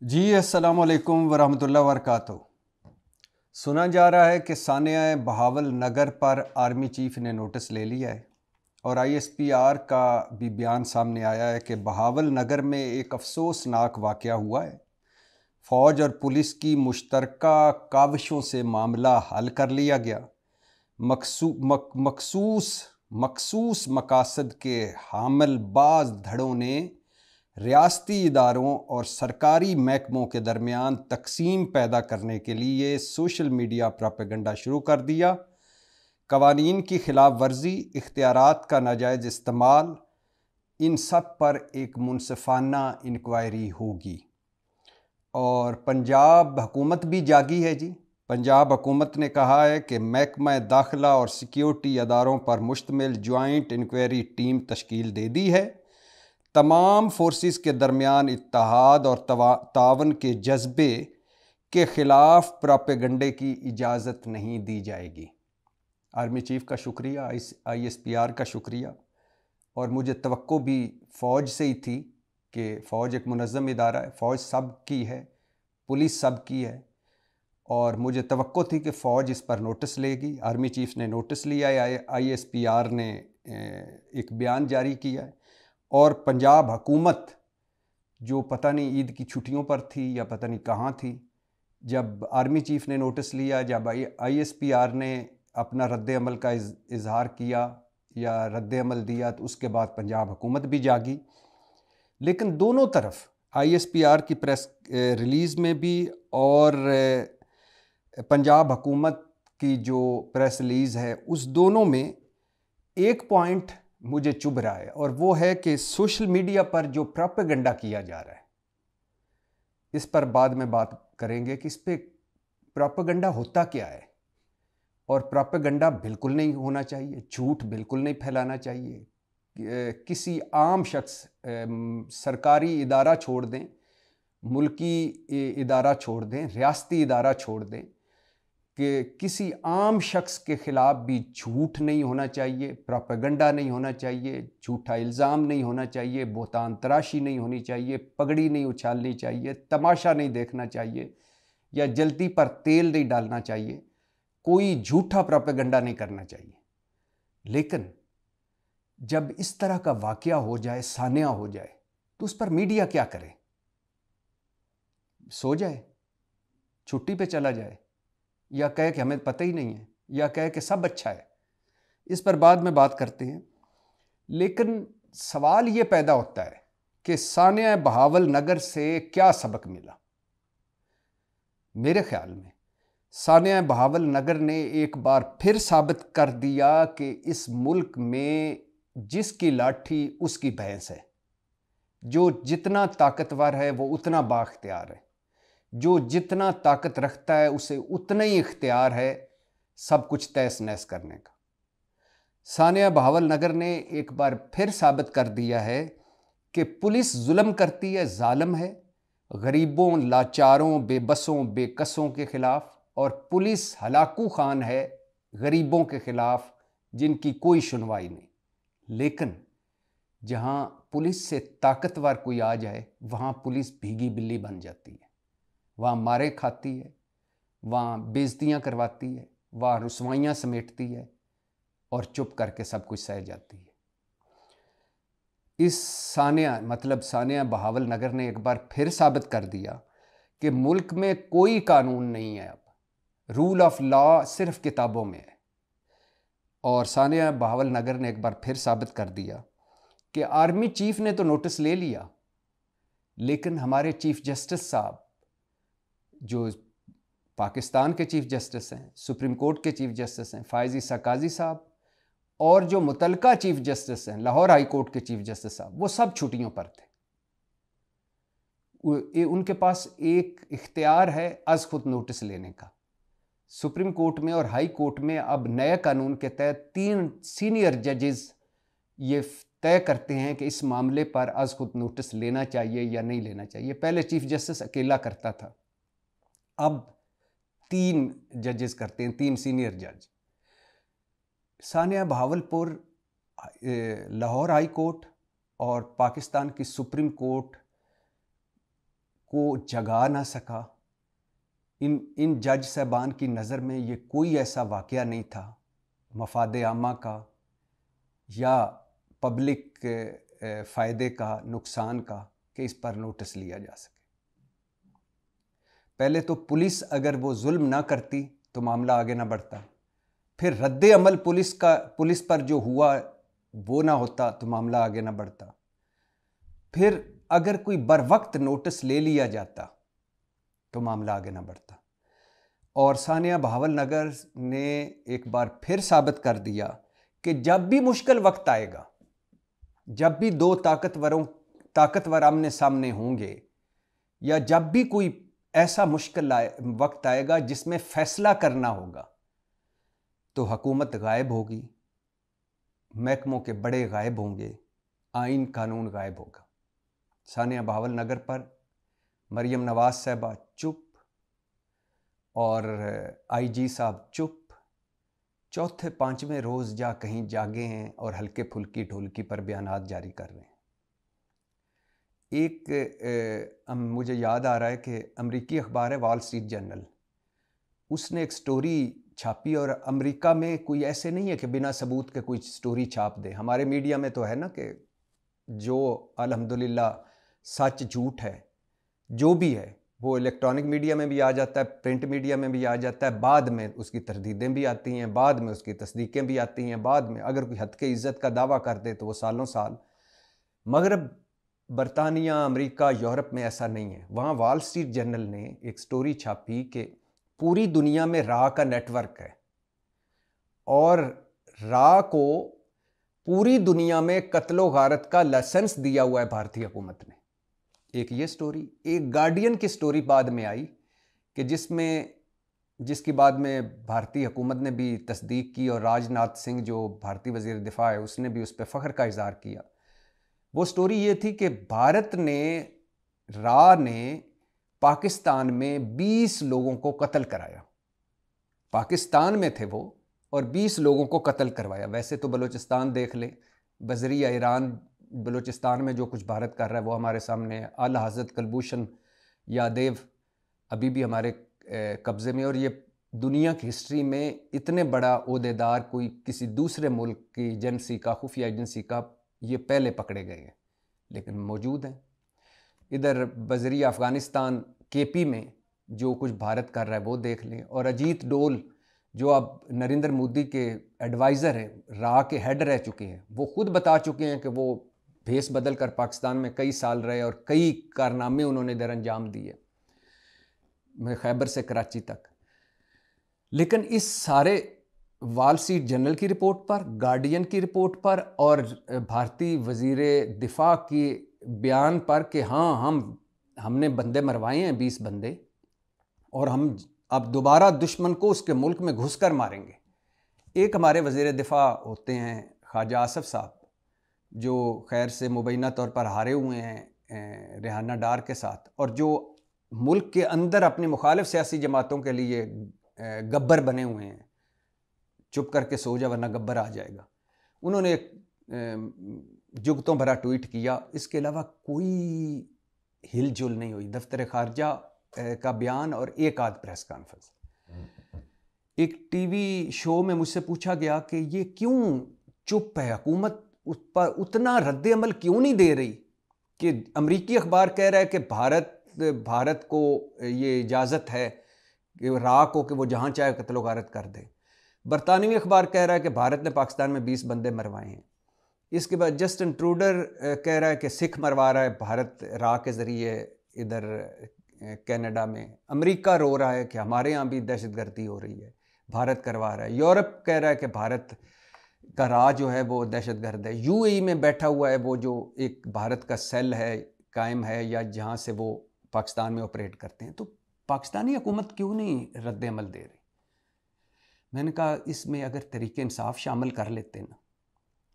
जी अस्सलाम वालेकुम वरहमतुल्लाहि वबरकातुहू। सुना जा रहा है कि सानिया बहावल नगर पर आर्मी चीफ ने नोटिस ले लिया है और आईएसपीआर का भी बयान सामने आया है कि बहावल नगर में एक अफसोसनाक वाक़या हुआ है। फ़ौज और पुलिस की मुश्तरका काविशों से मामला हल कर लिया गया। मखसूस मकासद के हामिल बाज़ धड़ों ने रियासती इदारों और सरकारी महकमों के दरमियान तकसीम पैदा करने के लिए सोशल मीडिया प्रोपेगेंडा शुरू कर दिया। कवानीन की खिलाफ वर्जी, इख्तियारात का नाजायज़ इस्तेमाल, इन सब पर एक मुनसिफाना इंक्वायरी होगी। और पंजाब हुकूमत भी जागी है जी। पंजाब हुकूमत ने कहा है कि महकमा दाखिला और सिक्योरिटी अदारों पर मुश्तमिल जॉइंट इंक्वायरी टीम तश्कील दे दी है। तमाम फोर्सेस के दरमियान इत्तेहाद और तावन के जज्बे के ख़िलाफ़ प्रोपेगेंडे की इजाज़त नहीं दी जाएगी। आर्मी चीफ का शुक्रिया, आईएसपीआर का शुक्रिया। और मुझे तवक्को भी फ़ौज से ही थी कि फ़ौज एक मुनज़्ज़म इदारा है, फ़ौज सब की है, पुलिस सब की है, और मुझे तवक्को थी कि फ़ौज इस पर नोटिस लेगी। आर्मी चीफ ने नोटिस लिया है, आईएसपीआर ने एक बयान जारी किया है। और पंजाब हुकूमत जो पता नहीं ईद की छुट्टियों पर थी या पता नहीं कहाँ थी, जब आर्मी चीफ ने नोटिस लिया, जब आईएसपीआर ने अपना रद्द अमल का इजहार किया या रद्द अमल दिया, तो उसके बाद पंजाब हुकूमत भी जागी। लेकिन दोनों तरफ आईएसपीआर की प्रेस रिलीज़ में भी और पंजाब हुकूमत की जो प्रेस रिलीज़ है, उस दोनों में एक पॉइंट मुझे चुभ रहा है, और वो है कि सोशल मीडिया पर जो प्रोपेगेंडा किया जा रहा है, इस पर बाद में बात करेंगे कि इस पे प्रोपेगेंडा होता क्या है। और प्रोपेगेंडा बिल्कुल नहीं होना चाहिए, झूठ बिल्कुल नहीं फैलाना चाहिए। किसी आम शख्स, सरकारी इदारा छोड़ दें, मुल्की इदारा छोड़ दें, रियासती इदारा छोड़ दें, कि किसी आम शख्स के ख़िलाफ़ भी झूठ नहीं होना चाहिए, प्रोपेगेंडा नहीं होना चाहिए, झूठा इल्ज़ाम नहीं होना चाहिए, बोहतान तराशी नहीं होनी चाहिए, पगड़ी नहीं उछालनी चाहिए, तमाशा नहीं देखना चाहिए, या जल्दी पर तेल नहीं डालना चाहिए, कोई झूठा प्रोपेगेंडा नहीं करना चाहिए। लेकिन जब इस तरह का वाक़या हो जाए, सानिया हो जाए, तो उस पर मीडिया क्या करे? सो जाए, छुट्टी पे चला जाए, या कहे कि हमें पता ही नहीं है, या कहे कि सब अच्छा है? इस पर बाद में बात करते हैं। लेकिन सवाल ये पैदा होता है कि सानिया बहावल नगर से क्या सबक मिला। मेरे ख्याल में सानिया बहावल नगर ने एक बार फिर साबित कर दिया कि इस मुल्क में जिसकी लाठी उसकी भैंस है। जो जितना ताकतवर है वो उतना बाख्तियार है, जो जितना ताकत रखता है उसे उतना ही इख्तियार है सब कुछ तहस नहस करने का। सानिया बहावल नगर ने एक बार फिर साबित कर दिया है कि पुलिस जुल्म करती है, जालिम है, गरीबों, लाचारों, बेबसों, बेकसों के खिलाफ, और पुलिस हलाकू खान है गरीबों के खिलाफ जिनकी कोई सुनवाई नहीं। लेकिन जहां पुलिस से ताकतवर कोई आ जाए, वहां पुलिस भीगी बिल्ली बन जाती है, वहां मारे खाती है, वहां बेइज्जतियां करवाती है, वहां रुसवाइयां समेटती है, और चुप करके सब कुछ सह जाती है। इस सानिया बहावल नगर ने एक बार फिर साबित कर दिया कि मुल्क में कोई कानून नहीं है, अब रूल ऑफ लॉ सिर्फ किताबों में है। और सानिया बहावल नगर ने एक बार फिर साबित कर दिया कि आर्मी चीफ ने तो नोटिस ले लिया, लेकिन हमारे चीफ जस्टिस साहब, जो पाकिस्तान के चीफ जस्टिस हैं, सुप्रीम कोर्ट के चीफ जस्टिस हैं, फ़ायज़ ईसा काज़ी साहब, और जो मुतलका चीफ जस्टिस हैं, लाहौर हाई कोर्ट के चीफ जस्टिस साहब, वो सब छुट्टियों पर थे। उनके पास एक इख्तियार है अज़ खुद नोटिस लेने का। सुप्रीम कोर्ट में और हाई कोर्ट में अब नए कानून के तहत 3 सीनियर जजेस ये तय करते हैं कि इस मामले पर अज़ खुद नोटिस लेना चाहिए या नहीं लेना चाहिए। पहले चीफ जस्टिस अकेला करता था, अब 3 जजेस करते हैं, 3 सीनियर जज। सानिया बहावलपुर, लाहौर हाई कोर्ट और पाकिस्तान की सुप्रीम कोर्ट को जगा ना सका। इन जज साहबान की नज़र में ये कोई ऐसा वाक़या नहीं था मफाद आमा का या पब्लिक फ़ायदे का, नुकसान का, कि इस पर नोटिस लिया जा सके। पहले तो पुलिस अगर वो जुल्म ना करती तो मामला आगे ना बढ़ता, फिर रद्द अमल पुलिस पर जो हुआ वो ना होता तो मामला आगे ना बढ़ता, फिर अगर कोई बर वक्त नोटिस ले लिया जाता तो मामला आगे ना बढ़ता। और सानिया बहावल नगर ने एक बार फिर साबित कर दिया कि जब भी मुश्किल वक्त आएगा, जब भी दो ताकतवर आमने सामने होंगे, या जब भी कोई ऐसा मुश्किल वक्त आएगा जिसमें फैसला करना होगा, तो हुकूमत गायब होगी, महकमों के बड़े गायब होंगे, आइन कानून गायब होगा। सानिया बहावल नगर पर मरियम नवाज साहबा चुप और आईजी साहब चुप, चौथे पांचवें रोज़ जा कहीं जागे हैं और हल्के फुल्की ढोलकी पर बयानात जारी कर रहे हैं। मुझे याद आ रहा है कि अमेरिकी अखबार है वॉल स्ट्रीट जर्नल, उसने एक स्टोरी छापी, और अमेरिका में कोई ऐसे नहीं है कि बिना सबूत के कोई स्टोरी छाप दे। हमारे मीडिया में तो है ना कि जो अल्हम्दुलिल्लाह सच झूठ है जो भी है वो इलेक्ट्रॉनिक मीडिया में भी आ जाता है, प्रिंट मीडिया में भी आ जाता है, बाद में उसकी तरदीदें भी आती हैं, बाद में उसकी तस्दीकें भी आती हैं, बाद में अगर कोई हद के इज़्ज़त का दावा कर दे तो वो सालों साल। मगरब, बरतानिया, अमेरिका, यूरोप में ऐसा नहीं है। वहाँ वॉल स्ट्रीट जर्नल ने एक स्टोरी छापी कि पूरी दुनिया में रा का नेटवर्क है और रा को पूरी दुनिया में कत्लो गारत का लाइसेंस दिया हुआ है भारतीय हुकूमत ने। एक ये स्टोरी। एक गार्डियन की स्टोरी बाद में आई कि जिसकी बाद में भारतीय हुकूमत ने भी तस्दीक की, और राजनाथ सिंह जो भारतीय वज़ीर दिफा है उसने भी उस पर फ़ख्र का इज़हार किया। वो स्टोरी ये थी कि रा ने पाकिस्तान में 20 लोगों को कत्ल कराया। पाकिस्तान में थे वो और 20 लोगों को कत्ल करवाया। वैसे तो बलूचिस्तान देख ले, बजरिया ईरान बलूचिस्तान में जो कुछ भारत कर रहा है वो हमारे सामने है। आला हज़रत कुलभूषण यादव अभी भी हमारे कब्ज़े में, और ये दुनिया की हिस्ट्री में इतने बड़ा ओहदेदार कोई किसी दूसरे मुल्क की एजेंसी का, खुफिया एजेंसी का, ये पहले पकड़े गए हैं लेकिन मौजूद हैं। इधर बजरिया अफ़गानिस्तान केपी में जो कुछ भारत कर रहा है वो देख लें। और अजीत डोल जो अब नरेंद्र मोदी के एडवाइज़र हैं, रा के हेड रह चुके हैं, वो खुद बता चुके हैं कि वो भेस बदल कर पाकिस्तान में कई साल रहे और कई कारनामे उन्होंने इधर अंजाम दिए, खैबर से कराची तक। लेकिन इस सारे वॉल स्ट्रीट जर्नल की रिपोर्ट पर, गार्डियन की रिपोर्ट पर और भारतीय वज़ीर दिफा की बयान पर कि हाँ हमने बंदे मरवाए हैं 20 बंदे, और हम अब दोबारा दुश्मन को उसके मुल्क में घुसकर मारेंगे। एक हमारे वज़ीर दिफा होते हैं ख्वाजा आसफ साहब, जो खैर से मुबैना तौर पर हारे हुए हैं रेहाना डार के साथ, और जो मुल्क के अंदर अपनी मुखालिफ सियासी जमातों के लिए गब्बर बने हुए हैं, चुप करके सो जा वरना गब्बर आ जाएगा। उन्होंने एक जुगतों भरा ट्वीट किया, इसके अलावा कोई हिलजुल नहीं हुई। दफ्तर खारजा का बयान और एक आध प्रेस कॉन्फ्रेंस। एक टीवी शो में मुझसे पूछा गया कि ये क्यों चुप है, हुकूमत उस पर उतना रद्द अमल क्यों नहीं दे रही, कि अमरीकी अखबार कह रहा है कि भारत को ये इजाज़त है कि रा को कि वो जहाँ चाहे कत्लो गारत कर दे। बरतानवी अखबार कह रहा है कि भारत ने पाकिस्तान में 20 बंदे मरवाए हैं। इसके बाद जस्टिन ट्रूडर कह रहा है कि सिख मरवा रहा है भारत रा के ज़रिए इधर कनाडा में। अमेरिका रो रहा है कि हमारे यहाँ भी दहशतगर्दी हो रही है, भारत करवा रहा है। यूरोप कह रहा है कि भारत का रा जो है वो दहशतगर्द है। यूएई में बैठा हुआ है वो जो एक भारत का सेल है, कायम है, या जहाँ से वो पाकिस्तान में ऑपरेट करते हैं। तो पाकिस्तानी हुकूमत क्यों नहीं रद्द अमल दे रही? मैंने कहा इसमें अगर तरीके इंसाफ शामिल कर लेते ना,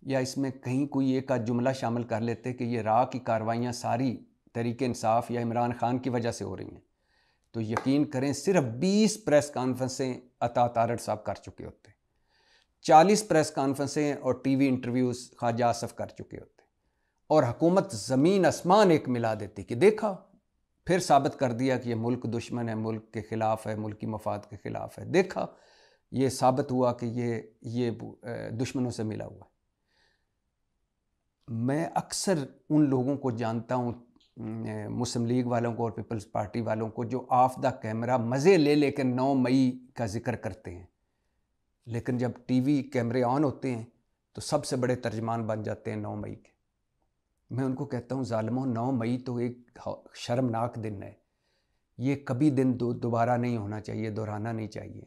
या इसमें कहीं कोई एक आध जुमला शामिल कर लेते कि ये रा की कार्रवाइयाँ सारी तरीके इंसाफ या इमरान खान की वजह से हो रही हैं, तो यकीन करें सिर्फ 20 प्रेस कॉन्फ्रेंसें अता तारड़ साहब कर चुके होते, 40 प्रेस कॉन्फ्रेंसें और टीवी इंटरव्यूज़ ख्वाजा आसफ कर चुके होते, और हुकूमत ज़मीन आसमान एक मिला देती कि देखा फिर साबित कर दिया कि ये मुल्क दुश्मन है, मुल्क के ख़िलाफ़ है, मुल्क की मफाद के ख़िलाफ़ है। देखा, ये साबित हुआ कि ये दुश्मनों से मिला हुआ है। मैं अक्सर उन लोगों को जानता हूँ, मुस्लिम लीग वालों को और पीपल्स पार्टी वालों को, जो ऑफ द कैमरा मज़े ले लेकर 9 मई का जिक्र करते हैं, लेकिन जब टीवी कैमरे ऑन होते हैं तो सबसे बड़े तर्जमान बन जाते हैं 9 मई के। मैं उनको कहता हूँ, ज़ालिमों, 9 मई तो एक शर्मनाक दिन है। ये कभी दिन दोबारा नहीं होना चाहिए, दोहराना नहीं चाहिए।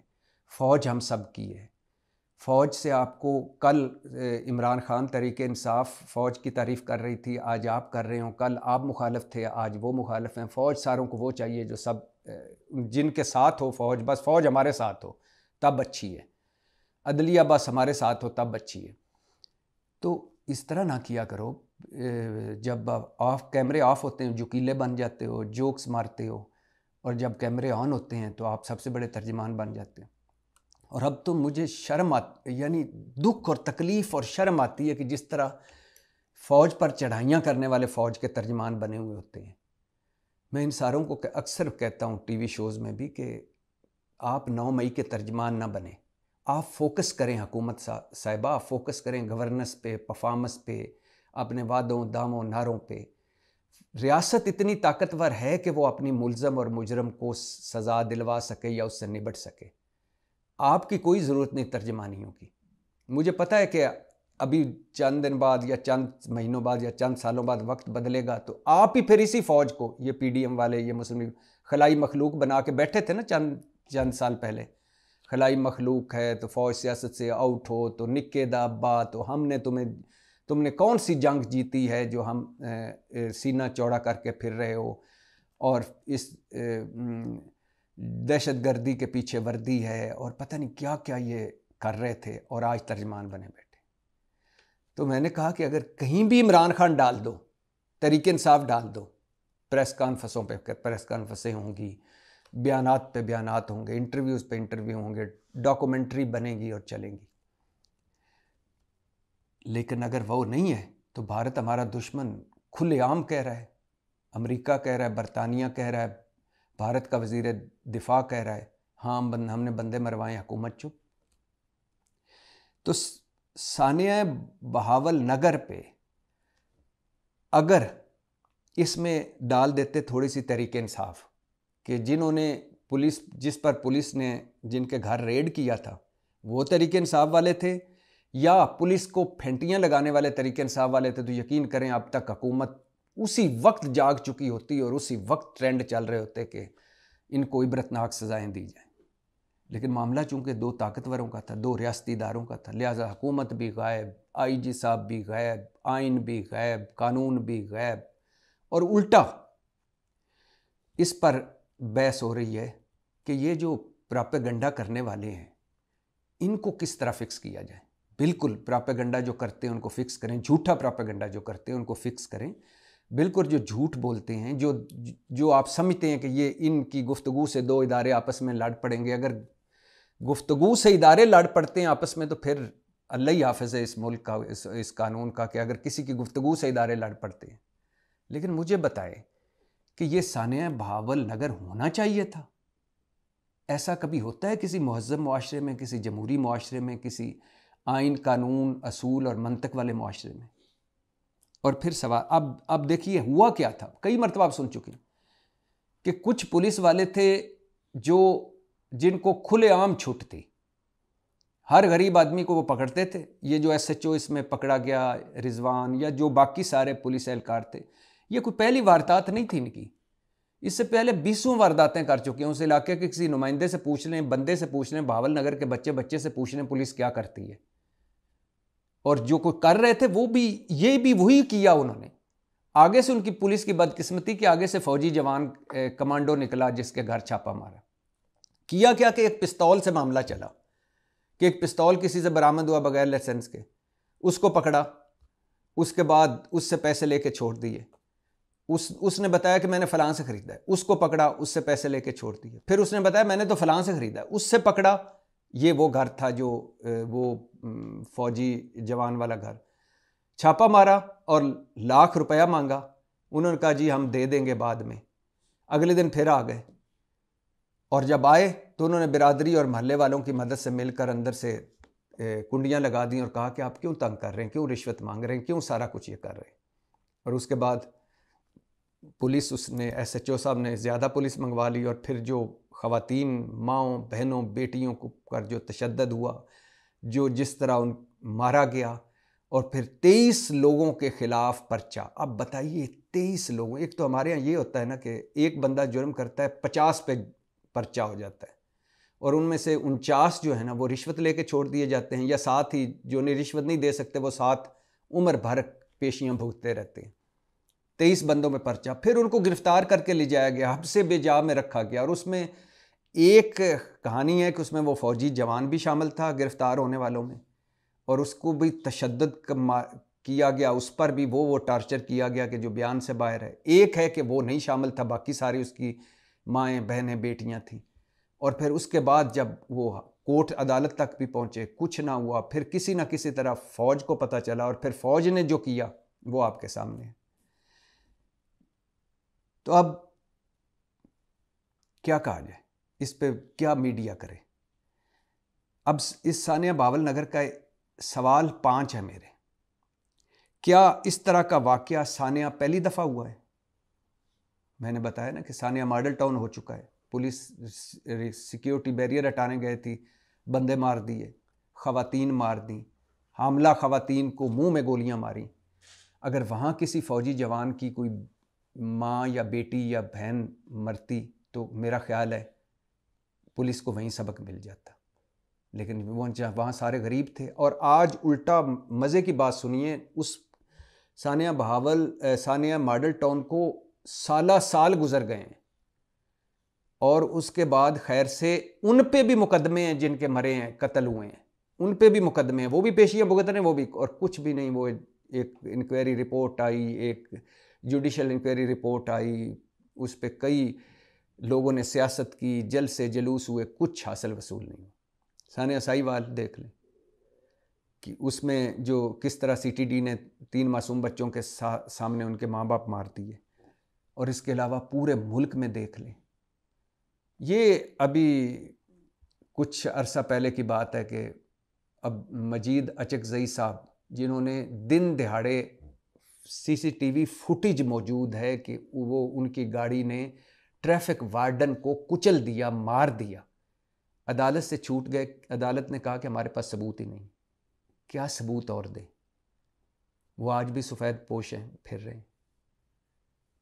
फ़ौज हम सब की है। फ़ौज से आपको कल इमरान खान तरीके इंसाफ फ़ौज की तारीफ़ कर रही थी, आज आप कर रहे हो। कल आप मुखालिफ थे, आज वो मुखालिफ हैं। फ़ौज सारों को वो चाहिए जो सब जिनके साथ हो फ़ौज, बस फ़ौज हमारे साथ हो तब अच्छी है। अदलिया बस हमारे साथ हो तब अच्छी है। तो इस तरह ना किया करो। जब कैमरे ऑफ होते हैं जुकीले बन जाते हो, जोक्स मारते हो, और जब कैमरे ऑन होते हैं तो आप सबसे बड़े तर्जमान बन जाते हो। और अब तो मुझे शर्म यानी दुख और तकलीफ़ और शर्म आती है कि जिस तरह फ़ौज पर चढ़ाइयाँ करने वाले फ़ौज के तर्जमान बने हुए होते हैं। मैं इन सारों को अक्सर कहता हूँ टीवी शोज़ में भी कि आप 9 मई के तर्जमान ना बने। आप फोकस करें हुकूमत साहिबा, आप फोकस करें गवर्नेंस पे, परफॉर्मेंस पे, अपने वादों दावों नारों पे। रियासत इतनी ताकतवर है कि वो अपनी मुल्ज़म और मुजरम को सज़ा दिलवा सके या उससे निपट सके। आपकी कोई ज़रूरत नहीं तर्जमानियों की। मुझे पता है कि अभी चंद दिन बाद या चंद महीनों बाद या चंद सालों बाद वक्त बदलेगा तो आप ही फिर इसी फ़ौज को, ये PDM वाले, ये मुस्लिम खलाई मखलूक बना के बैठे थे ना चंद साल पहले। खलाई मखलूक है तो फ़ौज सियासत से आउट हो, तो निक्के दा अब्बा, तो तुमने कौन सी जंग जीती है जो हम सीना चौड़ा करके फिर रहे हो, और इस दहशतगर्दी के पीछे वर्दी है, और पता नहीं क्या क्या ये कर रहे थे, और आज तर्जमान बने बैठे। तो मैंने कहा कि अगर कहीं भी इमरान खान डाल दो, तहरीक इंसाफ डाल दो, प्रेस कॉन्फ्रेंसों पे प्रेस कॉन्फ्रेंसें होंगी, बयानात पे बयानात होंगे, इंटरव्यूज़ पे इंटरव्यू होंगे, डॉक्यूमेंट्री बनेगी और चलेंगी। लेकिन अगर वो नहीं है तो भारत हमारा दुश्मन खुलेआम कह रहा है, अमेरिका कह रहा है, बरतानिया कह रहा है, भारत का वज़ीर दिफा कह रहा है, हाँ हमने बंदे मरवाए, हुकूमत चुप। तो सानिया बहावल नगर पे अगर इसमें डाल देते थोड़ी सी तहरीक इंसाफ, कि जिस पर पुलिस ने जिनके घर रेड किया था वो तहरीक इंसाफ वाले थे, या पुलिस को फेंटियां लगाने वाले तहरीक इंसाफ वाले थे, तो यकीन करें अब तक हुकूमत उसी वक्त जाग चुकी होती और उसी वक्त ट्रेंड चल रहे होते कि इनको इबरतनाक सज़ाएं दी जाएं। लेकिन मामला चूंकि दो ताकतवरों का था, दो रियासती इदारों का था, लिहाजा हुकूमत भी गायब, IG साहब भी गायब, आइन भी गायब, कानून भी गायब, और उल्टा इस पर बहस हो रही है कि ये जो प्रोपेगेंडा करने वाले हैं इनको किस तरह फिक्स किया जाए। बिल्कुल, प्रोपेगेंडा जो करते हैं उनको फिक्स करें, झूठा प्रोपेगेंडा जो करते हैं उनको फिक्स करें। बिल्कुल, जो झूठ बोलते हैं, जो आप समझते हैं कि ये इनकी गुफ्तगू से दो इदारे आपस में लड़ पड़ेंगे, अगर गुफ्तगू से इदारे लड़ पड़ते हैं आपस में तो फिर अल्लाह ही हाफ़िज़ है इस मुल्क का, इस कानून का, कि अगर किसी की गुफ्तगू से इदारे लड़ पड़ते हैं। लेकिन मुझे बताए कि ये सानिया बहावल नगर होना चाहिए था। ऐसा कभी होता है किसी मुहज़्ज़ब मुआशरे में, किसी जमहूरी मुआशरे में, किसी आइन कानून असूल और मंतक वाले मुआशरे में? और फिर सवाल, अब देखिए हुआ क्या था। कई मरतबा आप सुन चुके हैं कि कुछ पुलिस वाले थे जिनको खुलेआम छूट थी, हर गरीब आदमी को वो पकड़ते थे। ये जो SHO इसमें पकड़ा गया, रिजवान, या जो बाकी सारे पुलिस एहलकार थे, ये कोई पहली वारदात नहीं थी इनकी। इससे पहले 20 वारदातें कर चुके हैं। उस इलाके के किसी नुमाइंदे से पूछ लें, बंदे से पूछ लें, बहावल नगर के बच्चे से पूछ लें पुलिस क्या करती है। और जो कोई कर रहे थे वो भी, ये भी वही किया उन्होंने। आगे से उनकी पुलिस की बदकिस्मती कि आगे से फौजी जवान कमांडो निकला जिसके घर छापा मारा। किया क्या कि एक पिस्तौल से मामला चला कि एक पिस्तौल किसी से बरामद हुआ बगैर लाइसेंस के, उसको पकड़ा, उसके बाद उससे पैसे लेके छोड़ दिए। उसने बताया कि मैंने फलां से खरीदा है, उसको पकड़ा, उससे पैसे लेके छोड़ दिए। फिर उसने बताया मैंने तो फलां से खरीदा है, उससे पकड़ा। ये वो घर था जो वो फौजी जवान वाला घर, छापा मारा और लाख रुपया मांगा। उन्होंने कहा जी हम दे देंगे बाद में। अगले दिन फिर आ गए, और जब आए तो उन्होंने बिरादरी और महल्ले वालों की मदद से मिलकर अंदर से कुंडियां लगा दी और कहा कि आप क्यों तंग कर रहे हैं, क्यों रिश्वत मांग रहे हैं, क्यों सारा कुछ ये कर रहे हैं। और उसके बाद पुलिस, उसने SHO साहब ने ज़्यादा पुलिस मंगवा ली, और फिर जो ख़वातीन, माँओं, बहनों, बेटियों को पर जो तशद्दुद हुआ, जो जिस तरह उन मारा गया, और फिर 23 लोगों के ख़िलाफ़ पर्चा। अब बताइए 23 लोगों, एक तो हमारे यहाँ ये होता है ना कि एक बंदा जुर्म करता है 50 पे पर्चा हो जाता है, और उनमें से 49 जो है ना वो रिश्वत लेके छोड़ दिए जाते हैं, या साथ ही जो नहीं रिश्वत नहीं दे सकते वो साथ उम्र भर पेशियाँ भुगतते रहते हैं। 23 बंदों में पर्चा, फिर उनको गिरफ्तार करके ले जाया गया, हब्से बेजा में रखा गया। और उसमें एक कहानी है कि उसमें वो फौजी जवान भी शामिल था गिरफ्तार होने वालों में, और उसको भी तशद्दुद किया गया, उस पर भी वो टार्चर किया गया कि जो बयान से बाहर है। एक है कि वो नहीं शामिल था, बाकी सारी उसकी माएँ, बहनें, बेटियाँ थीं। और फिर उसके बाद जब वो कोर्ट अदालत तक भी पहुँचे, कुछ ना हुआ। फिर किसी ना किसी तरह फ़ौज को पता चला, और फिर फ़ौज ने जो किया वो आपके सामने है। तो अब क्या कहा जाए, इस पे क्या मीडिया करे? अब इस सानिया बावल नगर का सवाल 5 है मेरे। क्या इस तरह का वाकया सानिया पहली दफ़ा हुआ है? मैंने बताया ना कि सानिया मॉडल टाउन हो चुका है। पुलिस सिक्योरिटी बैरियर हटाने गए थी, बंदे मार दिए, ख़वातीन मार दी, हामला ख़वातीन को मुंह में गोलियां मारी। अगर वहाँ किसी फ़ौजी जवान की कोई माँ या बेटी या बहन मरती तो मेरा ख्याल है पुलिस को वहीं सबक मिल जाता, लेकिन वो वहाँ सारे गरीब थे। और आज उल्टा मज़े की बात सुनिए, उस सानिया मॉडल टाउन को साल गुजर गए हैं, और उसके बाद खैर से उन पे भी मुकदमे हैं, जिनके मरे हैं, कत्ल हुए हैं, उन पे भी मुकदमे हैं, वो भी पेशियाँ भुगत रहे हैं, वो भी। और कुछ भी नहीं, वो एक इंक्वायरी रिपोर्ट आई, एक जुडिशल इंक्वायरी रिपोर्ट आई, उस पर कई लोगों ने सियासत की, जलसे जुलूस हुए, कुछ हासिल वसूल नहीं हुआ। सानिया साहिवाल देख लें कि उसमें जो किस तरह CTD ने 3 मासूम बच्चों के सामने उनके माँ बाप मार दिए। और इसके अलावा पूरे मुल्क में देख लें, ये अभी कुछ अरसा पहले की बात है कि अब मजीद अचकज़ई साहब, जिन्होंने दिन दिहाड़े CCTV फुटेज मौजूद है कि वो उनकी गाड़ी ने ट्रैफिक वार्डन को कुचल दिया, मार दिया, अदालत से छूट गए। अदालत ने कहा कि हमारे पास सबूत ही नहीं। क्या सबूत और दे? वो आज भी सफ़ेद पोश हैं, फिर रहे हैं।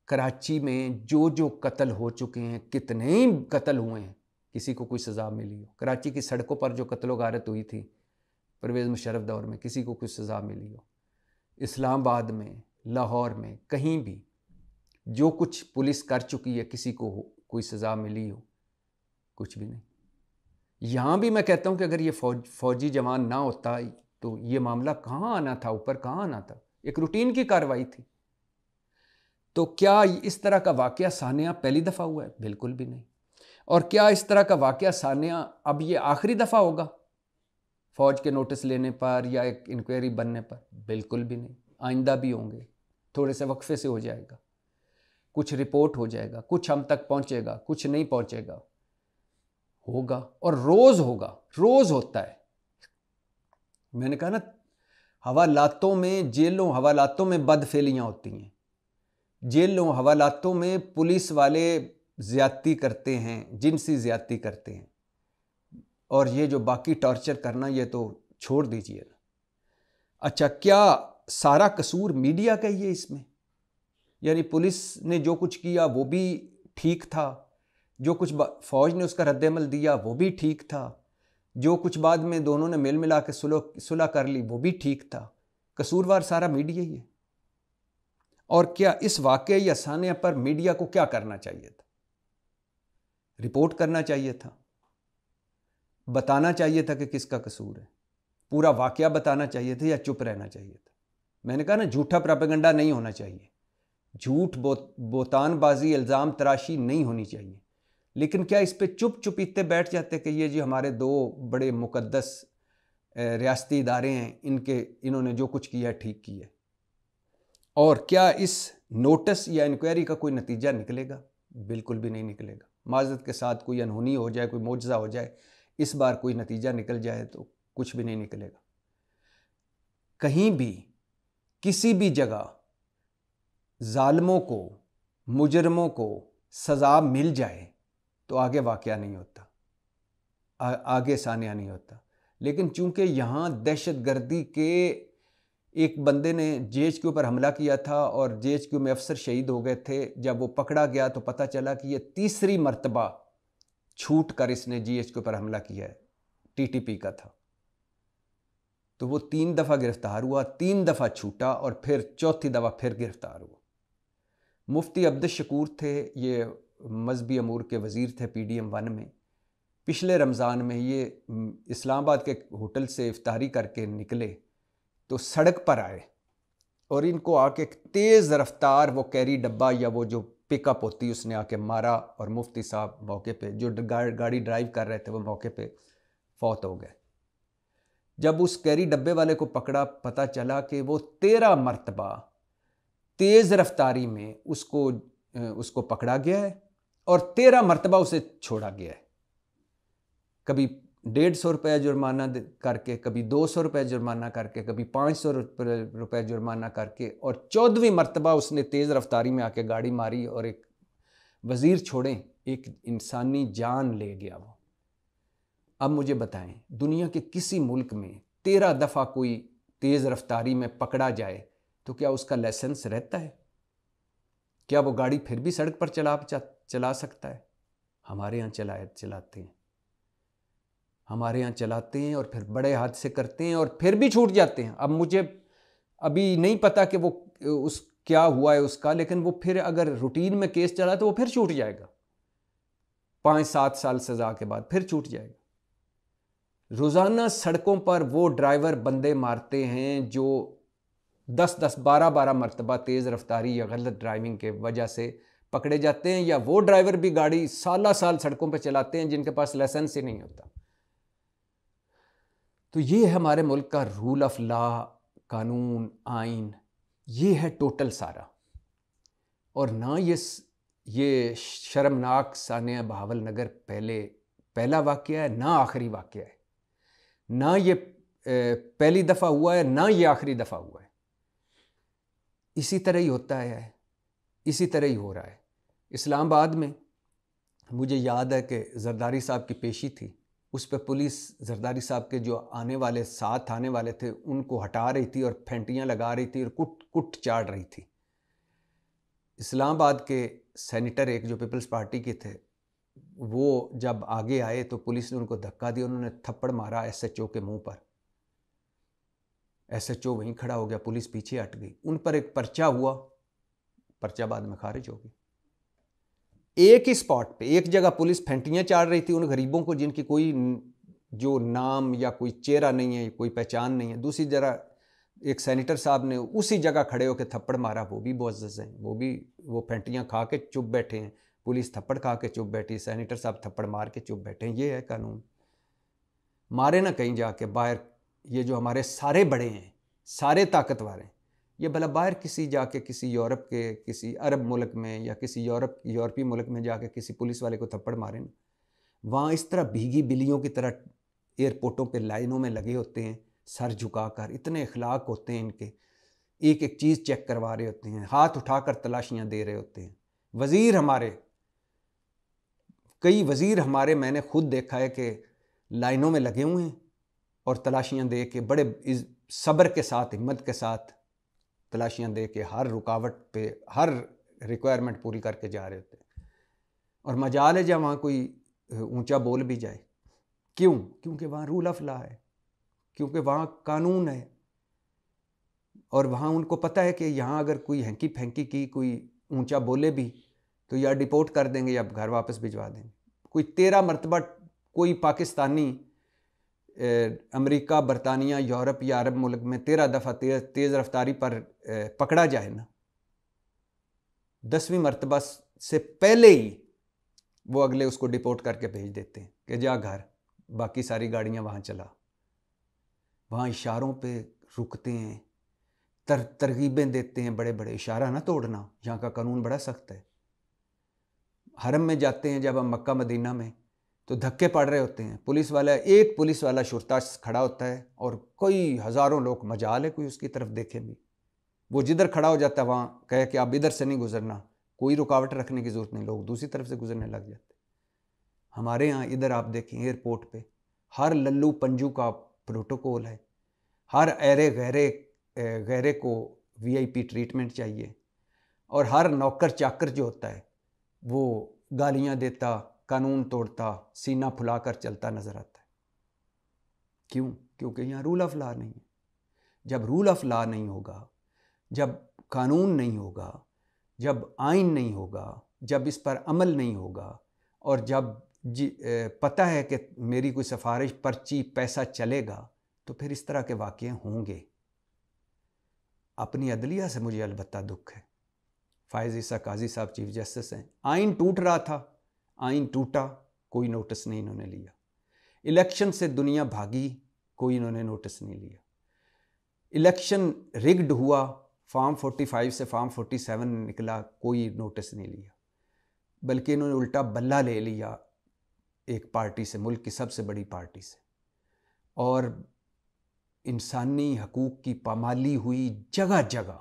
कराची में जो कत्ल हो चुके हैं, कितने ही कत्ल हुए हैं, किसी को कोई सज़ा मिली हो? कराची की सड़कों पर जो कत्लो गारत हुई थी परवेज़ मुशर्रफ दौर में, किसी को कुछ सज़ा मिली हो? इस्लामाबाद में, लाहौर में, कहीं भी जो कुछ पुलिस कर चुकी है, किसी को कोई सज़ा मिली हो? कुछ भी नहीं। यहाँ भी मैं कहता हूँ कि अगर ये फौजी जवान ना होता तो ये मामला कहाँ आना था, ऊपर कहाँ आना था? एक रूटीन की कार्रवाई थी। तो क्या इस तरह का वाकया सानिया पहली दफ़ा हुआ है? बिल्कुल भी नहीं। और क्या इस तरह का वाकया सानिया अब ये आखिरी दफ़ा होगा फ़ौज के नोटिस लेने पर या एक इंक्वायरी बनने पर? बिल्कुल भी नहीं। आइंदा भी होंगे, थोड़े से वक्फे से हो जाएगा, कुछ रिपोर्ट हो जाएगा, कुछ हम तक पहुँचेगा, कुछ नहीं पहुँचेगा, होगा। और रोज़ होगा, रोज़ होता है। मैंने कहा ना, हवालातों में, जेलों हवालातों में बदफेलियाँ होती हैं। जेलों हवालातों में पुलिस वाले ज़्यादती करते हैं, जिनसी ज़्यादती करते हैं, और ये जो बाकी टॉर्चर करना, ये तो छोड़ दीजिए ना। अच्छा, क्या सारा कसूर मीडिया का ही है इसमें? यानी पुलिस ने जो कुछ किया वो भी ठीक था, जो कुछ फ़ौज ने उसका रद्द-ए-अमल दिया वो भी ठीक था, जो कुछ बाद में दोनों ने मिल मिला के सुलह कर ली वो भी ठीक था, कसूरवार सारा मीडिया ही है। और क्या इस वाक़ये या सानिया पर मीडिया को क्या करना चाहिए था? रिपोर्ट करना चाहिए था, बताना चाहिए था कि किसका कसूर है, पूरा वाक़या बताना चाहिए था, या चुप रहना चाहिए था? मैंने कहा ना, झूठा प्रोपेगेंडा नहीं होना चाहिए, झूठ बोतानबाजी, इल्ज़ाम तराशी नहीं होनी चाहिए। लेकिन क्या इस पे चुप चुपीते बैठ जाते कि ये जी हमारे 2 बड़े मुकद्दस रियासती इदारे हैं, इन्होंने जो कुछ किया ठीक किया? और क्या इस नोटिस या इंक्वायरी का कोई नतीजा निकलेगा? बिल्कुल भी नहीं निकलेगा। माज़रत के साथ कोई अनहोनी हो जाए, कोई मोजज़ा हो जाए, इस बार कोई नतीजा निकल जाए तो कुछ भी नहीं निकलेगा। कहीं भी किसी भी जगह जालिमों को, मुजरमों को सज़ा मिल जाए तो आगे वाक़या नहीं होता, आगे सानिया नहीं होता। लेकिन चूंकि यहाँ दहशतगर्दी के एक बंदे ने जीएचक्यू पर हमला किया था और जीएचक्यू में अफसर शहीद हो गए थे, जब वो पकड़ा गया तो पता चला कि ये तीसरी मर्तबा छूट कर इसने जीएचक्यू पर हमला किया है, टीटीपी का था। तो वो 3 दफ़ा गिरफ्तार हुआ, 3 दफ़ा छूटा और फिर चौथी दफ़ा फिर गिरफ्तार हुआ। मुफ्ती अब्दुल शकूर थे, ये मजहबी अमूर के वज़ीर थे PDM 1 में। पिछले रमज़ान में ये इस्लामाबाद के होटल से इफ्तारी करके निकले तो सड़क पर आए और इनको आके तेज़ रफ्तार वो कैरी डब्बा या वो जो पिकअप होती है उसने आके मारा और मुफ्ती साहब मौके पे, जो गाड़ी ड्राइव कर रहे थे, वो मौके पे फौत हो गए। जब उस कैरी डब्बे वाले को पकड़ा, पता चला कि वो 13 मरतबा तेज़ रफ्तारी में उसको पकड़ा गया है और 13 मरतबा उसे छोड़ा गया है। कभी 150 रुपये जुर्माना करके, कभी 200 रुपये जुर्माना करके, कभी 500 रुपये जुर्माना करके, और 14वीं मरतबा उसने तेज़ रफ्तारी में आके गाड़ी मारी और एक वज़ीर छोड़ें, एक इंसानी जान ले गया वो। अब मुझे बताएं, दुनिया के किसी मुल्क में 13 दफ़ा कोई तेज़ रफ्तारी में पकड़ा जाए तो क्या उसका लाइसेंस रहता है? क्या वो गाड़ी फिर भी सड़क पर चला सकता है? हमारे यहाँ चलाते हैं, हमारे यहाँ चलाते हैं और फिर बड़े हादसे करते हैं और फिर भी छूट जाते हैं। अब मुझे अभी नहीं पता कि वो उस क्या हुआ है उसका, लेकिन वो फिर अगर रूटीन में केस चला तो वो फिर छूट जाएगा, 5-7 साल सज़ा के बाद फिर छूट जाएगा। रोज़ाना सड़कों पर वो ड्राइवर बंदे मारते हैं जो 10-10, 12-12 मरतबा तेज़ रफ्तारी या गलत ड्राइविंग के वजह से पकड़े जाते हैं, या वो ड्राइवर भी गाड़ी साल सड़कों पर चलाते हैं जिनके पास लाइसेंस ही नहीं होता। तो ये है हमारे मुल्क का रूल ऑफ लॉ, कानून, आइन, ये है टोटल सारा। और ना ये शर्मनाक सानिया बहावल नगर पहला वाक़या है, ना आखिरी वाक़या है, ना ये पहली दफ़ा हुआ है, ना ये आखिरी दफ़ा हुआ है। इसी तरह ही होता है, इसी तरह ही हो रहा है। इस्लामाबाद में मुझे याद है कि जरदारी साहब की पेशी थी, उस पर पुलिस जरदारी साहब के जो साथ आने वाले थे उनको हटा रही थी और फेंटियाँ लगा रही थी और कुट चाड़ रही थी। इस्लामाबाद के सेनेटर एक जो पीपल्स पार्टी के थे, वो जब आगे आए तो पुलिस ने उनको धक्का दिया, उन्होंने थप्पड़ मारा SHO के मुंह पर। SHO वहीं खड़ा हो गया, पुलिस पीछे हट गई। उन पर एक पर्चा हुआ, पर्चा बाद में खारिज हो गई। एक ही स्पॉट पे, एक जगह पुलिस फेंटियाँ चाड़ रही थी उन गरीबों को जिनकी कोई जो नाम या कोई चेहरा नहीं है, कोई पहचान नहीं है। दूसरी जगह एक सेनेटर साहब ने उसी जगह खड़े होकर थप्पड़ मारा, वो भी मुअज़्ज़ज़ हैं, वो फेंटियाँ खा के चुप बैठे हैं, पुलिस थप्पड़ खा के चुप बैठी, सेनेटर साहब थप्पड़ मार के चुप बैठे हैं। ये है कानून। मारे ना कहीं जाके बाहर, ये जो हमारे सारे बड़े हैं, सारे ताकतवर हैं, ये भला बाहर किसी जाके किसी यूरोप के किसी अरब मुल्क में या किसी यूरोपीय मुल्क में जाके किसी पुलिस वाले को थप्पड़ मारे ना, वहाँ इस तरह भीगी बिल्लियों की तरह एयरपोर्टों पे लाइनों में लगे होते हैं, सर झुकाकर, इतने अखलाक होते हैं इनके, एक एक चीज़ चेक करवा रहे होते हैं, हाथ उठाकर तलाशियाँ दे रहे होते हैं। वज़ीर हमारे, कई वज़ीर हमारे, मैंने खुद देखा है कि लाइनों में लगे हुए हैं और तलाशियाँ दे के बड़े सब्र के साथ, हिम्मत के साथ तलाशियाँ दे के हर रुकावट पे हर रिक्वायरमेंट पूरी करके जा रहे होते हैं। और मजाल है जब वहाँ कोई ऊंचा बोल भी जाए। क्यों? क्योंकि वहाँ रूल ऑफ लॉ है, क्योंकि वहाँ कानून है, और वहाँ उनको पता है कि यहाँ अगर कोई हैंकी फैंकी की कोई ऊंचा बोले भी तो या डिपोर्ट कर देंगे या घर वापस भिजवा देंगे। कोई 13 मरतबा कोई पाकिस्तानी अमेरिका, बरतानिया, यूरोप या अरब मुल्क में 13 दफ़ा तेज़ रफ्तारी पर पकड़ा जाए ना, 10वीं मरतबा से पहले ही वो अगले उसको डिपोर्ट करके भेज देते हैं कि जा घर, बाकी सारी गाड़ियाँ वहाँ चला। वहाँ इशारों पे रुकते हैं, तरगीबें देते हैं, बड़े बड़े, इशारा ना तोड़ना, यहाँ का कानून बड़ा सख्त है। हरम में जाते हैं जब हम मक्का मदीना में, तो धक्के पड़ रहे होते हैं, पुलिस वाला, एक पुलिस वाला शुरताश खड़ा होता है और कोई हज़ारों लोग, मजाल है कोई उसकी तरफ देखे भी, वो जिधर खड़ा हो जाता है वहाँ कहे कि आप इधर से नहीं गुजरना, कोई रुकावट रखने की ज़रूरत नहीं, लोग दूसरी तरफ से गुजरने लग जाते। हमारे यहाँ इधर आप देखें एयरपोर्ट पे हर लल्लू पंजू का प्रोटोकॉल है, हर ऐरे गहरे को वीआईपी ट्रीटमेंट चाहिए, और हर नौकर चाकर जो होता है वो गालियाँ देता, कानून तोड़ता, सीना फुलाकर चलता नज़र आता है। क्यों? क्योंकि यहाँ रूल ऑफ लॉ नहीं है। जब रूल ऑफ लॉ नहीं होगा, जब कानून नहीं होगा, जब आइन नहीं होगा, जब इस पर अमल नहीं होगा, और जब पता है कि मेरी कोई सिफारिश, पर्ची, पैसा चलेगा, तो फिर इस तरह के वाक़ये होंगे। अपनी अदलिया से मुझे अलबत्ता दुख है। फ़ायज़ ईसा काजी साहब चीफ जस्टिस हैं, आइन टूट रहा था, आइन टूटा, कोई नोटिस नहीं इन्होंने लिया। इलेक्शन से दुनिया भागी, कोई इन्होंने नोटिस नहीं लिया। इलेक्शन रिग्ड हुआ, फॉर्म 45 से फॉर्म 47 निकला, कोई नोटिस नहीं लिया, बल्कि इन्होंने उल्टा बल्ला ले लिया एक पार्टी से, मुल्क की सबसे बड़ी पार्टी से, और इंसानी हकूक़ की पामाली हुई जगह जगह।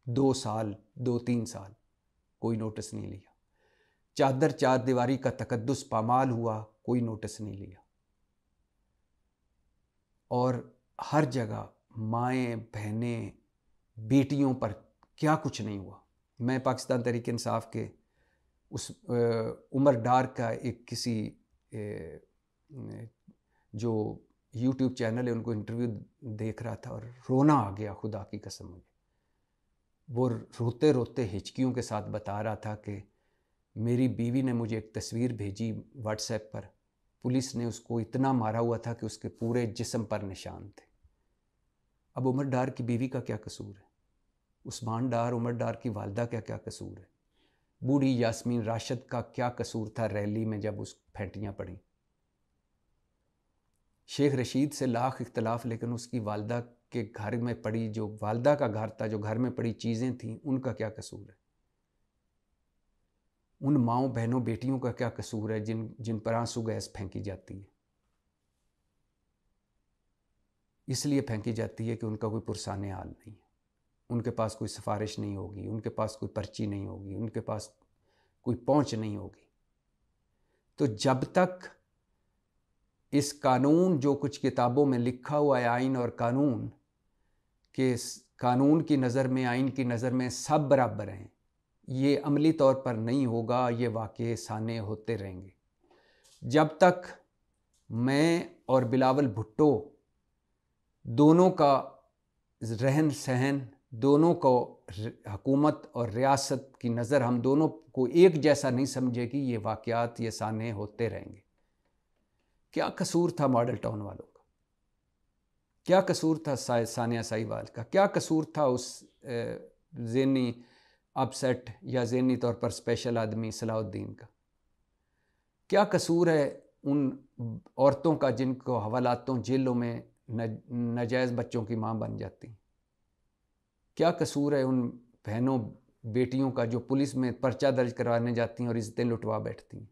2 साल, 2-3 साल कोई नोटिस नहीं लिया। चादर चार दीवारी का तकद्दुस पामाल हुआ, कोई नोटिस नहीं लिया। और हर जगह माएँ, बहनें, बेटियों पर क्या कुछ नहीं हुआ। मैं पाकिस्तान तहरीक इंसाफ के उस उमर डार का एक किसी जो यूट्यूब चैनल है उनको इंटरव्यू देख रहा था और रोना आ गया, खुदा की कसम मुझे। वो रोते रोते हिचकियों के साथ बता रहा था कि मेरी बीवी ने मुझे एक तस्वीर भेजी व्हाट्सएप पर, पुलिस ने उसको इतना मारा हुआ था कि उसके पूरे जिस्म पर निशान थे। अब उमर डार की बीवी का क्या कसूर है? उस्मान डार, उमर डार की वालदा का क्या कसूर है? बूढ़ी यास्मीन राशिद का क्या कसूर था रैली में जब उस फेंटियाँ पड़ी? शेख रशीद से लाख इख्तलाफ, लेकिन उसकी वालदा के घर में पड़ी, जो वालदा का घर था, जो घर में पड़ी चीज़ें थीं, उनका क्या कसूर है? उन माँओं, बहनों, बेटियों का क्या कसूर है जिन पर आंसू गैस फेंकी जाती है? इसलिए फेंकी जाती है कि उनका कोई पुरसाने हाल नहीं है, उनके पास कोई सिफारिश नहीं होगी, उनके पास कोई पर्ची नहीं होगी, उनके पास कोई पहुंच नहीं होगी। तो जब तक इस कानून, जो कुछ किताबों में लिखा हुआ है आइन और कानून, कि कानून की नज़र में, आइन की नज़र में सब बराबर हैं, ये अमली तौर पर नहीं होगा, ये वाक़े साने होते रहेंगे। जब तक मैं और बिलावल भुट्टो दोनों का रहन सहन, दोनों को हुकूमत और रियासत की नज़र हम दोनों को एक जैसा नहीं समझेगी, ये वाक़यात, ये साने होते रहेंगे। क्या कसूर था मॉडल टाउन वालों का? क्या कसूर था सानिया साहिवाल का? क्या कसूर था उस ज़हनी अपसेट या ज़हनी तौर पर स्पेशल आदमी सलाउद्दीन का? क्या कसूर है उन औरतों का जिनको हवालातों, जेलों में नाजायज़ बच्चों की माँ बन जाती? क्या कसूर है उन बहनों, बेटियों का जो पुलिस में पर्चा दर्ज करवाने जाती हैं और इज़्ज़तें लुटवा बैठती हैं?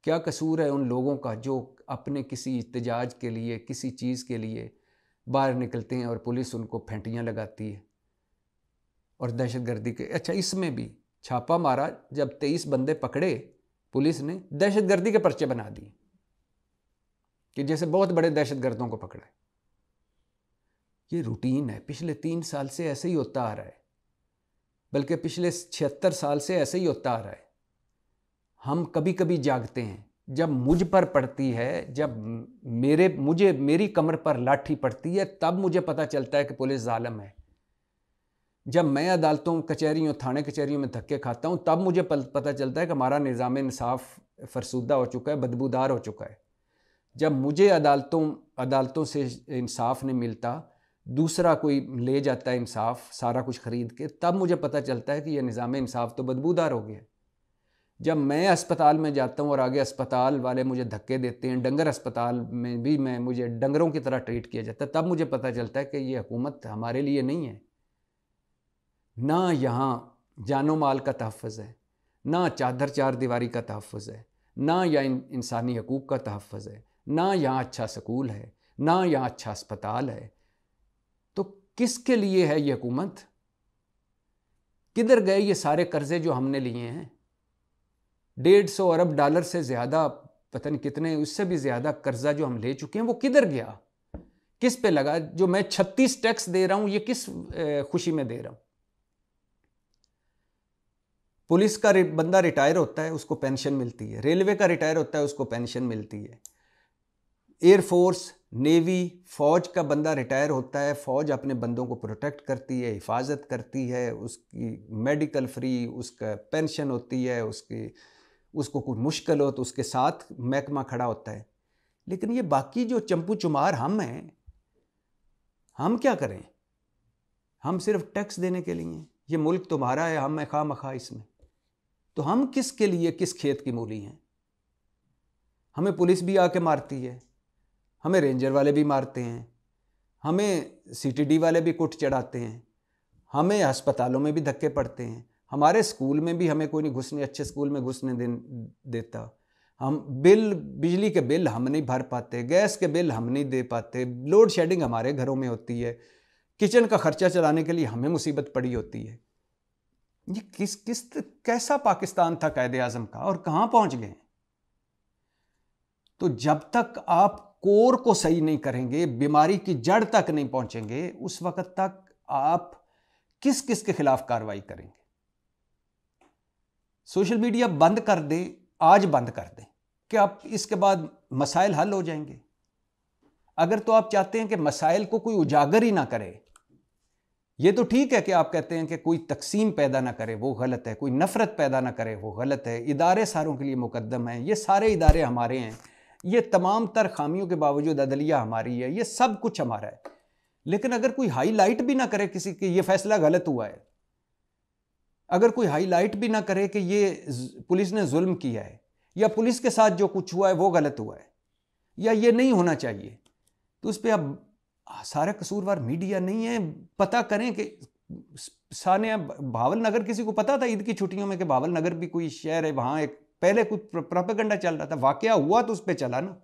क्या कसूर है उन लोगों का जो अपने किसी इhtजाज के लिए, किसी चीज़ के लिए बाहर निकलते हैं और पुलिस उनको फेंटियाँ लगाती है और दहशतगर्दी के? अच्छा, इसमें भी छापा मारा, जब 23 बंदे पकड़े पुलिस ने, दहशतगर्दी के पर्चे बना दिए कि जैसे बहुत बड़े दहशतगर्दों को पकड़ा है। ये रूटीन है, पिछले 3 साल से ऐसे ही होता आ रहा है, बल्कि पिछले 76 साल से ऐसे ही होता आ रहा है। हम कभी कभी जागते हैं, जब मुझ पर पड़ती है, जब मेरी कमर पर लाठी पड़ती है, तब मुझे पता चलता है कि पुलिस जालिम है। जब मैं अदालतों, कचहरियों, थाने कचहरियों में धक्के खाता हूँ, तब मुझे पता चलता है कि हमारा निज़ाम इंसाफ फरसूदा हो चुका है, बदबूदार हो चुका है। जब मुझे अदालतों से इंसाफ नहीं मिलता, दूसरा कोई ले जाता है इंसाफ सारा कुछ ख़रीद के, तब मुझे पता चलता है कि यह निज़ाम इंसाफ तो बदबूदार हो गया। जब मैं अस्पताल में जाता हूँ और आगे अस्पताल वाले मुझे धक्के देते हैं, डंगर अस्पताल में भी मुझे डंगरों की तरह ट्रीट किया जाता है, तब मुझे पता चलता है कि ये हुकूमत हमारे लिए नहीं है। ना यहाँ जानो माल का तहफ़्फ़ुज़ है, ना चादर चार दीवारी का तहफ़्फ़ुज़ है, ना यहाँ इंसानी हकूक़ का तहफ़्फ़ुज़ है, ना यहाँ अच्छा स्कूल है, ना यहाँ अच्छा अस्पताल है। तो किसके लिए है ये हुकूमत? किधर गए ये सारे कर्ज़े जो हमने लिए हैं? 150 अरब डॉलर से ज़्यादा, पता नहीं कितने, उससे भी ज़्यादा कर्जा जो हम ले चुके हैं, वो किधर गया? किस पे लगा? जो मैं 36 टैक्स दे रहा हूं, ये किस खुशी में दे रहा हूं? पुलिस का बंदा रिटायर होता है, उसको पेंशन मिलती है। रेलवे का रिटायर होता है, उसको पेंशन मिलती है। एयरफोर्स, नेवी, फौज का बंदा रिटायर होता है, फौज अपने बंदों को प्रोटेक्ट करती है, हिफाजत करती है, उसकी मेडिकल फ्री, उसका पेंशन होती है, उसको कोई मुश्किल हो तो उसके साथ महकमा खड़ा होता है। लेकिन ये बाकी जो चंपू चुमार हम हैं, हम क्या करें? हम सिर्फ टैक्स देने के लिए, ये मुल्क तुम्हारा है, हम खा मखा इसमें। तो हम किसके लिए, किस खेत की मूली हैं? हमें पुलिस भी आके मारती है, हमें रेंजर वाले भी मारते हैं, हमें सीटीडी वाले भी कुट चढ़ाते हैं, हमें अस्पतालों में भी धक्के पड़ते हैं, हमारे स्कूल में भी हमें कोई नहीं घुसने, अच्छे स्कूल में घुसने देता। हम बिजली के बिल हम नहीं भर पाते, गैस के बिल हम नहीं दे पाते, लोड शेडिंग हमारे घरों में होती है, किचन का खर्चा चलाने के लिए हमें मुसीबत पड़ी होती है। ये कैसा पाकिस्तान था कायदे आज़म का, और कहां पहुंच गए? तो जब तक आप कोर को सही नहीं करेंगे, बीमारी की जड़ तक नहीं पहुंचेंगे, उस वक्त तक आप किस किस के खिलाफ कार्रवाई करेंगे? सोशल मीडिया बंद कर दे, आज बंद कर दें, क्या आप इसके बाद मसाइल हल हो जाएंगे? अगर तो आप चाहते हैं कि मसाइल को कोई उजागर ही ना करे, ये तो ठीक है कि आप कहते हैं कि कोई तकसीम पैदा ना करे, वो गलत है, कोई नफरत पैदा ना करे, वो गलत है, इदारे सारों के लिए मुकद्दम हैं, ये सारे इदारे हमारे हैं, ये तमाम तर खामियों के बावजूद अदलिया हमारी है, ये सब कुछ हमारा है। लेकिन अगर कोई हाईलाइट भी ना करे किसी के ये फैसला गलत हुआ है, अगर कोई हाईलाइट भी ना करे कि ये पुलिस ने जुल्म किया है, या पुलिस के साथ जो कुछ हुआ है वो गलत हुआ है, या ये नहीं होना चाहिए, तो उस पर अब सारा कसूरवार मीडिया नहीं है। पता करें कि सानिया भावल नगर, किसी को पता था ईद की छुट्टियों में कि भावल नगर भी कोई शहर है, वहां एक पहले कुछ प्रोपेगेंडा चल रहा था, वाकया हुआ तो उस पर चला ना।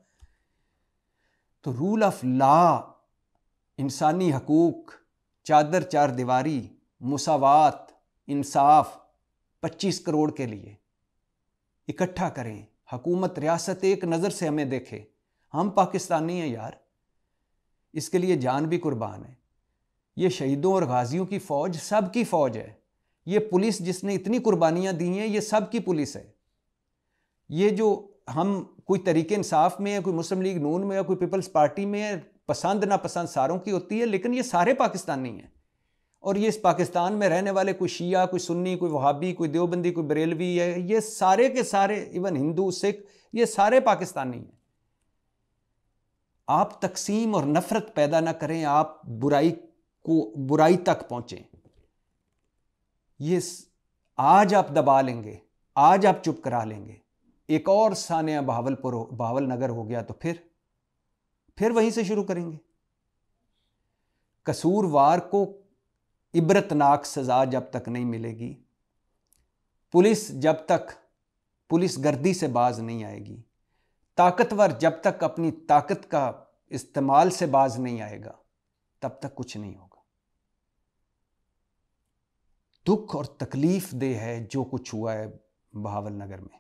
तो रूल ऑफ लॉ, इंसानी हकूक, चादर चार दीवारी, मुसावात, इंसाफ 25 करोड़ के लिए इकट्ठा करें। हुकूमत रियासत एक नज़र से हमें देखे, हम पाकिस्तानी हैं यार, इसके लिए जान भी कुर्बान है। ये शहीदों और गाजियों की फ़ौज सब की फ़ौज है। ये पुलिस जिसने इतनी कुर्बानियां दी हैं, ये सब की पुलिस है। ये जो हम कोई तरीके इंसाफ में है, कोई मुस्लिम लीग नून में है, कोई पीपल्स पार्टी में है, पसंद नापसंद सारों की होती है, लेकिन ये सारे पाकिस्तानी हैं। और ये इस पाकिस्तान में रहने वाले कोई शिया, कोई सुन्नी, कोई वहाबी, कोई देवबंदी, कोई बरेलवी है, ये सारे के सारे, इवन हिंदू, सिख, ये सारे पाकिस्तानी हैं। आप तकसीम और नफरत पैदा ना करें, आप बुराई तक पहुंचें। ये आज आप दबा लेंगे, आज आप चुप करा लेंगे, एक और सानिया भावल नगर हो गया तो फिर वहीं से शुरू करेंगे। कसूरवार को इबरतनाक सजा जब तक नहीं मिलेगी, पुलिस जब तक पुलिस गर्दी से बाज नहीं आएगी, ताकतवर जब तक अपनी ताकत का इस्तेमाल से बाज नहीं आएगा, तब तक कुछ नहीं होगा। दुख और तकलीफ दे है जो कुछ हुआ है बहावल नगर में,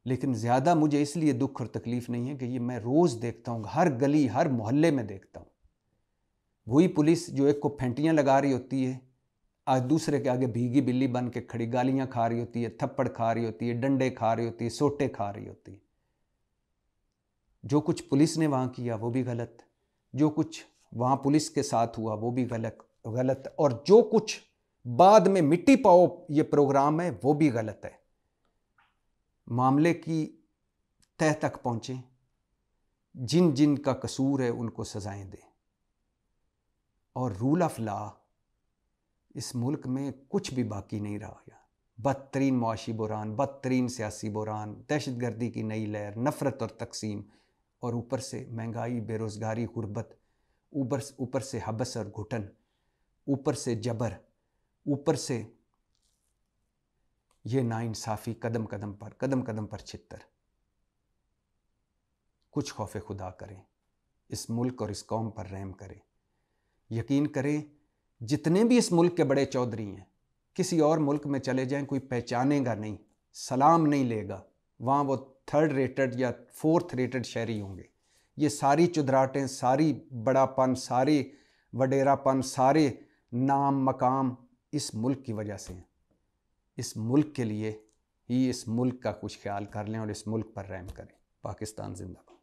लेकिन ज़्यादा मुझे इसलिए दुख और तकलीफ नहीं है कि ये मैं रोज़ देखता हूँ, हर गली हर मोहल्ले में देखता हूँ। वही पुलिस जो एक को फेंटियाँ लगा रही होती है, आज दूसरे के आगे भीगी बिल्ली बन के खड़ी गालियाँ खा रही होती है, थप्पड़ खा रही होती है, डंडे खा रही होती है, सोटे खा रही होती है। जो कुछ पुलिस ने वहाँ किया वो भी गलत, जो कुछ वहाँ पुलिस के साथ हुआ वो भी गलत, और जो कुछ बाद में मिट्टी पाओ ये प्रोग्राम है वो भी गलत है। मामले की तह तक पहुँचें, जिन जिन का कसूर है उनको सजाएं दें, और रूल ऑफ लॉ इस मुल्क में कुछ भी बाकी नहीं रहा यार। बदतरीन मुआशी बुरान, बदतरीन सियासी बुरान, दहशतगर्दी की नई लहर, नफरत और तकसीम, और ऊपर से महंगाई, बेरोज़गारी, गुर्बत, ऊपर से हबस और घुटन, ऊपर से जबर, ऊपर से ये नाइंसाफ़ी कदम कदम पर छितर। कुछ खौफ खुदा करें, इस मुल्क और इस कौम पर रहम करें। यकीन करें, जितने भी इस मुल्क के बड़े चौधरी हैं, किसी और मुल्क में चले जाएं, कोई पहचानेगा नहीं, सलाम नहीं लेगा। वहाँ वो 3rd रेटेड या 4th रेटेड शहरी होंगे। ये सारी चुदराहटें, सारी बड़ापन, सारी वडेरापन, सारे नाम मकाम इस मुल्क की वजह से हैं। इस मुल्क के लिए ही इस मुल्क का कुछ ख्याल कर लें और इस मुल्क पर रहम करें। पाकिस्तान जिंदाबाद।